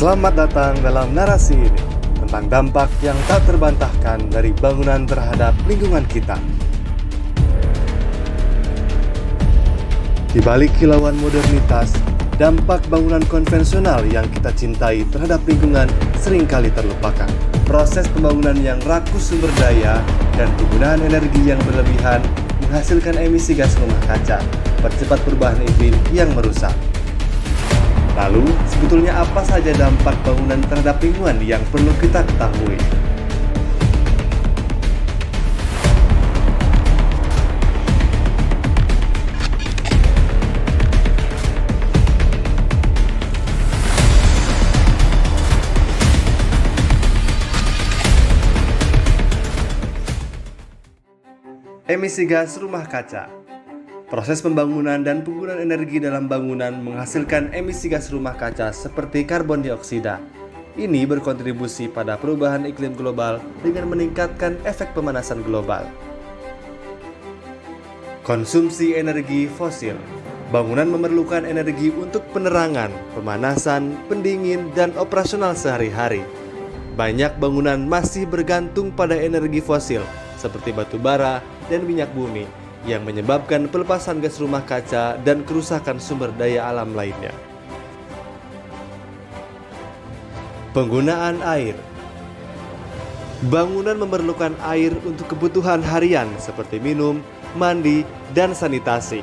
Selamat datang dalam narasi ini tentang dampak yang tak terbantahkan dari bangunan terhadap lingkungan kita. Di balik kilauan modernitas, dampak bangunan konvensional yang kita cintai terhadap lingkungan seringkali terlupakan. Proses pembangunan yang rakus sumber daya dan penggunaan energi yang berlebihan menghasilkan emisi gas rumah kaca, percepat perubahan iklim yang merusak. Lalu, sebetulnya apa saja dampak bangunan terhadap lingkungan yang perlu kita ketahui? Emisi gas rumah kaca. Proses pembangunan dan penggunaan energi dalam bangunan menghasilkan emisi gas rumah kaca seperti karbon dioksida. Ini berkontribusi pada perubahan iklim global dengan meningkatkan efek pemanasan global. Konsumsi energi fosil. Bangunan memerlukan energi untuk penerangan, pemanasan, pendingin, dan operasional sehari-hari. Banyak bangunan masih bergantung pada energi fosil seperti batu bara dan minyak bumi, yang menyebabkan pelepasan gas rumah kaca dan kerusakan sumber daya alam lainnya. Penggunaan air. Bangunan memerlukan air untuk kebutuhan harian seperti minum, mandi, dan sanitasi.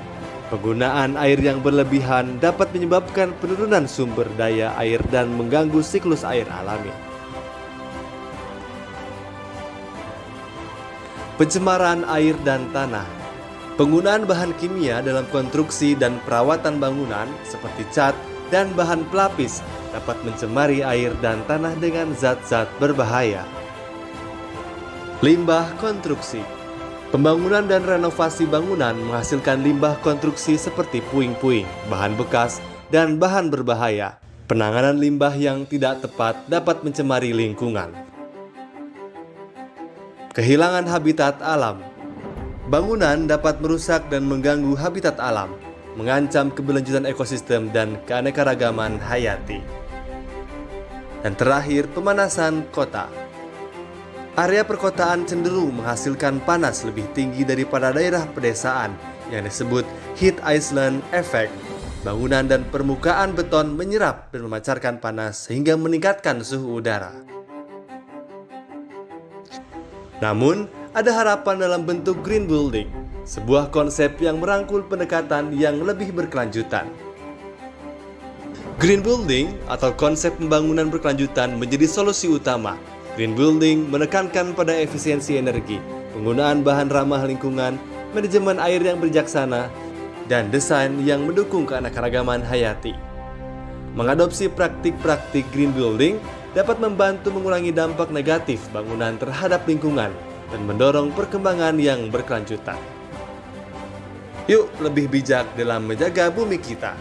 Penggunaan air yang berlebihan dapat menyebabkan penurunan sumber daya air dan mengganggu siklus air alami. Pencemaran air dan tanah. Penggunaan bahan kimia dalam konstruksi dan perawatan bangunan seperti cat dan bahan pelapis dapat mencemari air dan tanah dengan zat-zat berbahaya. Limbah konstruksi. Pembangunan dan renovasi bangunan menghasilkan limbah konstruksi seperti puing-puing, bahan bekas, dan bahan berbahaya. Penanganan limbah yang tidak tepat dapat mencemari lingkungan. Kehilangan habitat alam. Bangunan dapat merusak dan mengganggu habitat alam, mengancam keberlanjutan ekosistem dan keanekaragaman hayati. Dan terakhir, pemanasan kota. Area perkotaan cenderung menghasilkan panas lebih tinggi daripada daerah pedesaan yang disebut heat island effect. Bangunan dan permukaan beton menyerap dan memancarkan panas sehingga meningkatkan suhu udara. Namun, ada harapan dalam bentuk green building, sebuah konsep yang merangkul pendekatan yang lebih berkelanjutan. Green building atau konsep pembangunan berkelanjutan menjadi solusi utama. Green building menekankan pada efisiensi energi, penggunaan bahan ramah lingkungan, manajemen air yang bijaksana, dan desain yang mendukung keanekaragaman hayati. Mengadopsi praktik-praktik green building dapat membantu mengurangi dampak negatif bangunan terhadap lingkungan dan mendorong perkembangan yang berkelanjutan. Yuk lebih bijak dalam menjaga bumi kita.